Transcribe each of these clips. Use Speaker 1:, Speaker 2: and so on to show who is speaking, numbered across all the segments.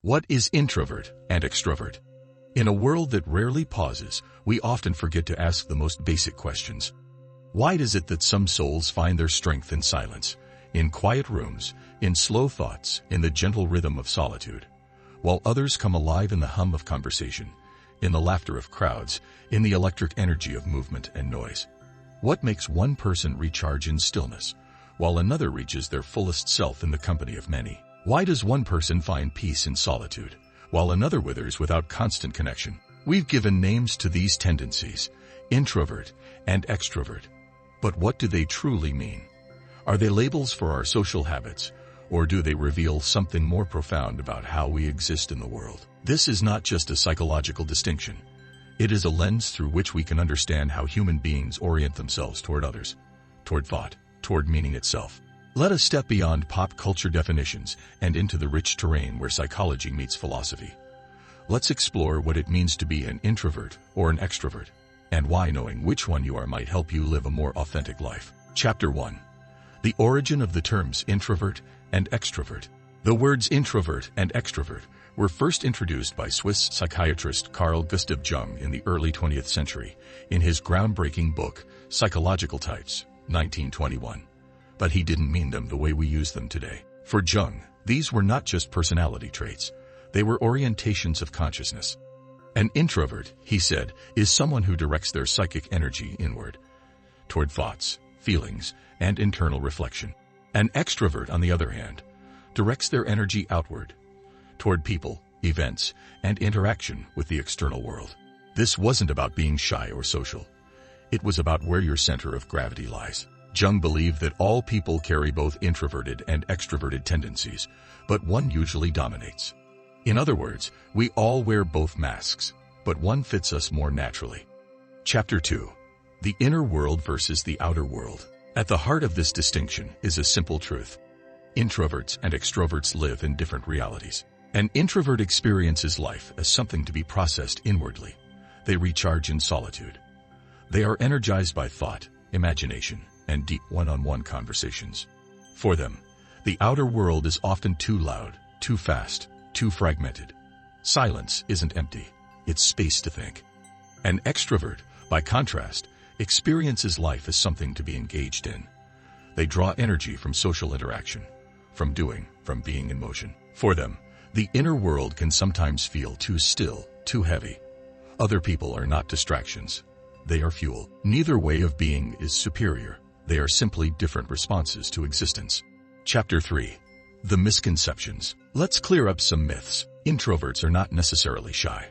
Speaker 1: What is introvert and extrovert? In a world that rarely pauses, we often forget to ask the most basic questions. Why is it that some souls find their strength in silence, in quiet rooms, in slow thoughts, in the gentle rhythm of solitude, while others come alive in the hum of conversation, in the laughter of crowds, in the electric energy of movement and noise? What makes one person recharge in stillness, while another reaches their fullest self in the company of many? Why does one person find peace in solitude, while another withers without constant connection? We've given names to these tendencies, introvert and extrovert. But what do they truly mean? Are they labels for our social habits, or do they reveal something more profound about how we exist in the world? This is not just a psychological distinction. It is a lens through which we can understand how human beings orient themselves toward others, toward thought, toward meaning itself. Let us step beyond pop culture definitions and into the rich terrain where psychology meets philosophy. Let's explore what it means to be an introvert or an extrovert, and why knowing which one you are might help you live a more authentic life. Chapter 1. The origin of the terms introvert and extrovert. The words introvert and extrovert were first introduced by Swiss psychiatrist Carl Gustav Jung in the early 20th century in his groundbreaking book, Psychological Types, 1921. But he didn't mean them the way we use them today. For Jung, these were not just personality traits. They were orientations of consciousness. An introvert, he said, is someone who directs their psychic energy inward, toward thoughts, feelings, and internal reflection. An extrovert, on the other hand, directs their energy outward, toward people, events, and interaction with the external world. This wasn't about being shy or social. It was about where your center of gravity lies. Jung believed that all people carry both introverted and extroverted tendencies, but one usually dominates. In other words, we all wear both masks, but one fits us more naturally. Chapter 2. The inner world versus the outer world. At the heart of this distinction is a simple truth. Introverts and extroverts live in different realities. An introvert experiences life as something to be processed inwardly. They recharge in solitude. They are energized by thought, imagination, and deep one-on-one conversations. For them, the outer world is often too loud, too fast, too fragmented. Silence isn't empty, it's space to think. An extrovert, by contrast, experiences life as something to be engaged in. They draw energy from social interaction, from doing, from being in motion. For them, the inner world can sometimes feel too still, too heavy. Other people are not distractions. They are fuel. Neither way of being is superior. They are simply different responses to existence. Chapter 3. The misconceptions. Let's clear up some myths. Introverts are not necessarily shy.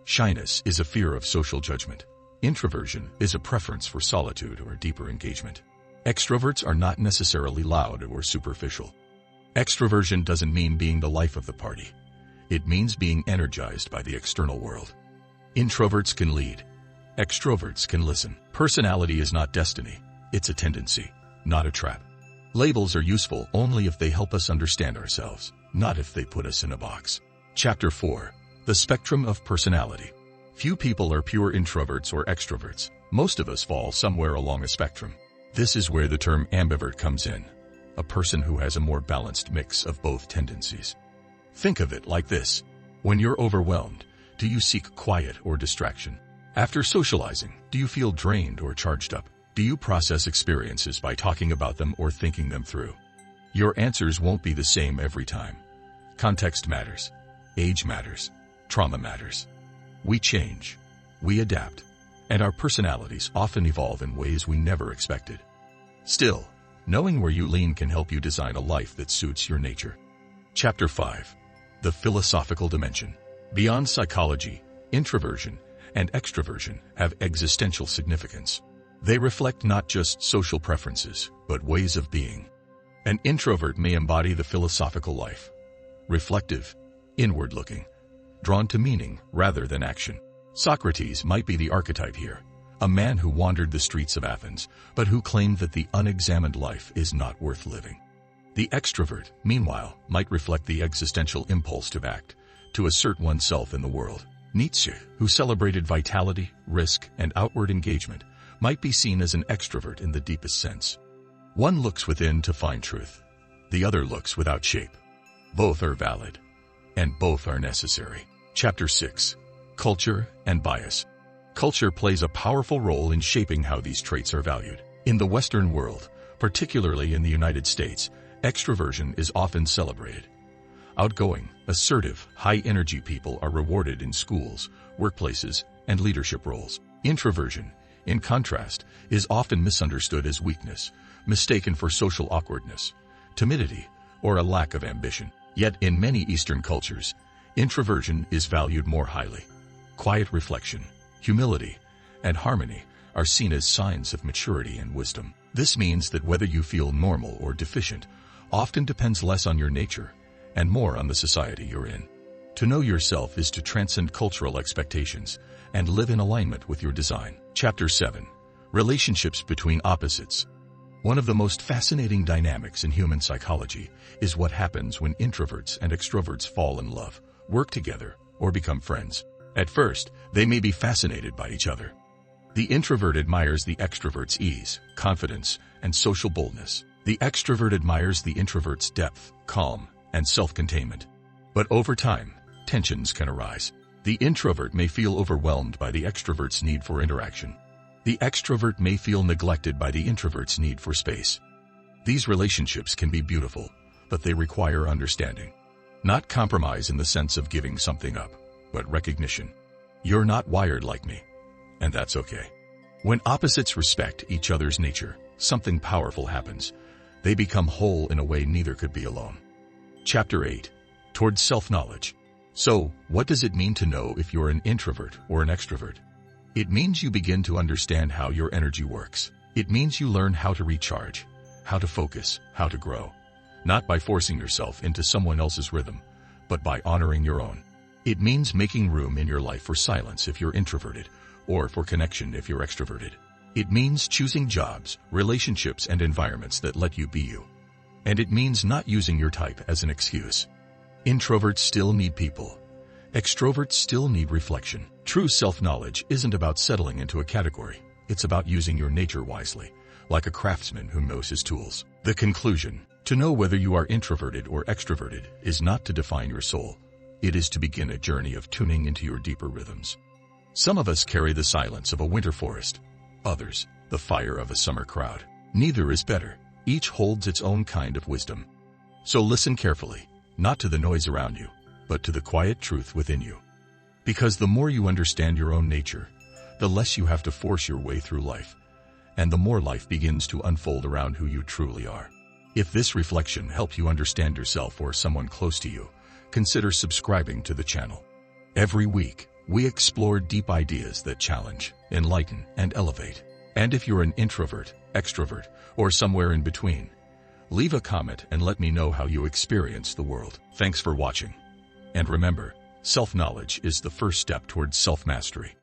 Speaker 1: Shyness is a fear of social judgment. Introversion is a preference for solitude or deeper engagement. Extroverts are not necessarily loud or superficial. Extroversion doesn't mean being the life of the party. It means being energized by the external world. Introverts can lead. Extroverts can listen. Personality is not destiny. It's a tendency, not a trap. Labels are useful only if they help us understand ourselves, not if they put us in a box. Chapter 4. The spectrum of personality. Few people are pure introverts or extroverts. Most of us fall somewhere along a spectrum. This is where the term ambivert comes in, a person who has a more balanced mix of both tendencies. Think of it like this. When you're overwhelmed, do you seek quiet or distraction? After socializing, do you feel drained or charged up? Do you process experiences by talking about them or thinking them through? Your answers won't be the same every time. Context matters. Age matters. Trauma matters. We change. We adapt. And our personalities often evolve in ways we never expected. Still, knowing where you lean can help you design a life that suits your nature. Chapter 5. The philosophical dimension. Beyond psychology, introversion and extroversion have existential significance. They reflect not just social preferences, but ways of being. An introvert may embody the philosophical life, reflective, inward-looking, drawn to meaning rather than action. Socrates might be the archetype here, a man who wandered the streets of Athens, but who claimed that the unexamined life is not worth living. The extrovert, meanwhile, might reflect the existential impulse to act, to assert oneself in the world. Nietzsche, who celebrated vitality, risk, and outward engagement, might be seen as an extrovert in the deepest sense. One looks within to find truth. The other looks without shape. Both are valid. and both are necessary. Chapter 6. Culture and Bias. Culture plays a powerful role in shaping how these traits are valued. In the Western world, particularly in the United States, extroversion is often celebrated. Outgoing, assertive, high-energy people are rewarded in schools, workplaces, and leadership roles. Introversion, in contrast, is often misunderstood as weakness, mistaken for social awkwardness, timidity, or a lack of ambition. Yet in many Eastern cultures, introversion is valued more highly. Quiet reflection, humility, and harmony are seen as signs of maturity and wisdom. This means that whether you feel normal or deficient often depends less on your nature and more on the society you're in. To know yourself is to transcend cultural expectations and live in alignment with your design. Chapter 7. Relationships between opposites. One of the most fascinating dynamics in human psychology is what happens when introverts and extroverts fall in love, work together, or become friends. At first, they may be fascinated by each other. The introvert admires the extrovert's ease, confidence, and social boldness. The extrovert admires the introvert's depth, calm, and self-containment. But over time, tensions can arise. The introvert may feel overwhelmed by the extrovert's need for interaction. The extrovert may feel neglected by the introvert's need for space. These relationships can be beautiful, but they require understanding. Not compromise in the sense of giving something up, but recognition. You're not wired like me, and that's okay. When opposites respect each other's nature, something powerful happens. They become whole in a way neither could be alone. Chapter 8. Towards self-knowledge. So, what does it mean to know if you're an introvert or an extrovert? It means you begin to understand how your energy works. It means you learn how to recharge, how to focus, how to grow. Not by forcing yourself into someone else's rhythm, but by honoring your own. It means making room in your life for silence if you're introverted, or for connection if you're extroverted. It means choosing jobs, relationships, and environments that let you be you. And it means not using your type as an excuse. Introverts still need people. Extroverts still need reflection. True self-knowledge isn't about settling into a category. It's about using your nature wisely, like a craftsman who knows his tools. The conclusion: to know whether you are introverted or extroverted is not to define your soul. It is to begin a journey of tuning into your deeper rhythms. Some of us carry the silence of a winter forest. Others, the fire of a summer crowd. Neither is better. Each holds its own kind of wisdom. So listen carefully, not to the noise around you, but to the quiet truth within you. Because the more you understand your own nature, the less you have to force your way through life, and the more life begins to unfold around who you truly are. If this reflection helped you understand yourself or someone close to you, consider subscribing to the channel. Every week, we explore deep ideas that challenge, enlighten, and elevate. And if you're an introvert, extrovert, or somewhere in between, leave a comment and let me know how you experience the world. Thanks for watching. And remember, self-knowledge is the first step towards self-mastery.